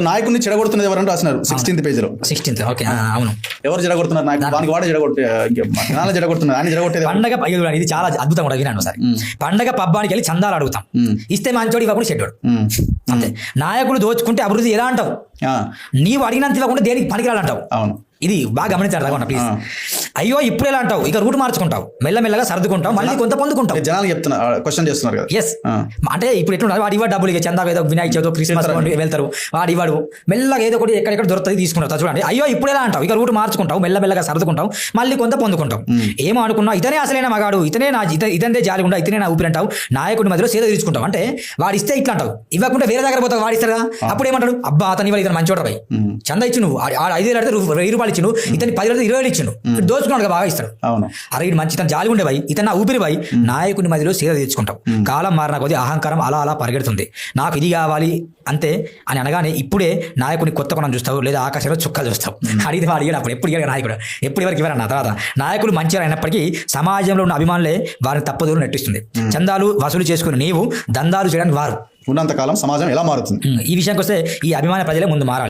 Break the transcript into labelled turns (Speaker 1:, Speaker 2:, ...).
Speaker 1: So నాయకుడిని చెడగొడుతున్నది ఎవరంటే రాసినారు 16th పేజీలో.
Speaker 2: 16th. ఓకే, అవును.
Speaker 1: ఎవరు చెడగొడుతున్నారు? నాయకుడు వానికి వాడే చెడగొట్టే చెడగొడుతున్నారు, ఆయన చెడగొట్టేది.
Speaker 2: పండగ ఇది చాలా అద్భుతంగా ఉంటుంది, వినండి ఒకసారి. పండగ పబ్బానికి వెళ్ళి చందాలు అడుగుతాం, ఇస్తే మంచోడు ఇవ్వకుండా చెడ్డోడు. అంతే. నాయకులు దోచుకుంటే అభివృద్ధి ఎలా అంటావు? నీవు అడిగినంత ఇవ్వకుండా దేనికి పనికిరాలంటావు.
Speaker 1: అవును,
Speaker 2: ఇది బాగా గమనించారు రాకుండా ప్లీజ్. అయ్యో ఇప్పుడు ఎలా అంటావు, ఇక రూట్ మార్చుకుంటావు, మెల్లమెల్లగా సర్దుకుంటావు, మళ్ళీ కొంత పొందుకుంటావు.
Speaker 1: జనాలు చెప్తున్నా క్వశ్చన్ చేస్తున్నారు కదా.
Speaker 2: ఎస్, అంటే ఇప్పుడు ఎట్లున్నారు, వాడు ఇవ్వడు డబ్బులు, ఇక చందా ఏదో వినాయక చవితి క్రిస్మస్ వెళ్తారు, వాడు ఇవ్వడు, మెల్లగా ఏదో ఒకటి ఎక్కడెక్కడ దొరుకుతుంది తీసుకుంటావు. చూడండి, అయ్యో ఇప్పుడు ఎలా అంటావు, ఇక రూట్ మార్చుకుంటావు, మెల్లమెల్లగా సర్దుకుంటావు, మళ్ళీ కొంత పొందుకుంటావు. ఏమో అనుకున్నావు, ఇతనే అసలైన మగాడు, ఇతనే జాలిగుండా, ఇతనే నా ఊపిరి అంటావు, నాయకుడి మధ్యలో సేద తీర్చుకుంటావు. అంటే వాడు ఇస్తే ఇట్లా అంటావు, ఇవ్వకుండా వేరే దగ్గర పోతావు, వాడు ఇస్తారా? అప్పుడు ఏమంటాడు, అబ్బా అతను ఇవ్వాలి, ఇతను మంచోడు పోయి చందా ఇచ్చి నువ్వు 5,000 అడితే 1,000 రూపాయలు ఇచ్చి ఇతని 10 అడితే 20 ఇచ్చిండు, దోచుకున్నాడు బాగా ఇస్తాడు. అరే ఇది మంచి, ఇతను జాలి ఉండే పోయి, ఇతను నా ఊపిరి పోయి, నాయకుని మధ్యలో సేద తీర్చుకుంటావు. కాలం మారిన కొద్ది అహంకారం అలా అలా పరిగెడుతుంది. నాకు ఇది కావాలి అంతే అని అనగానే ఇప్పుడే నాయకుని కొత్త కొనం చూస్తావు, లేదా ఆకాశంలో చుక్కలు చూస్తావు. అడిగితే వాడు ఇవ్వడు, అప్పుడు ఎప్పుడు ఇవ్వడు నాయకుడు, ఎప్పుడు ఎవరికి ఇవ్వరన్న తర్వాత. నాయకులు మంచిగా అయినప్పటికీ సమాజంలో ఉన్న అభిమానులే వారిని తప్పదూరు నెట్టిస్తుంది. చందాలు వసూలు చేసుకుని నీవు దందాలు చేయడానికి వారు
Speaker 1: ఉన్నంతకాలం సమాజం ఎలా మారుతుంది?
Speaker 2: ఈ విషయానికి వస్తే ఈ అభిమాన ప్రజలే ముందు మారాలి.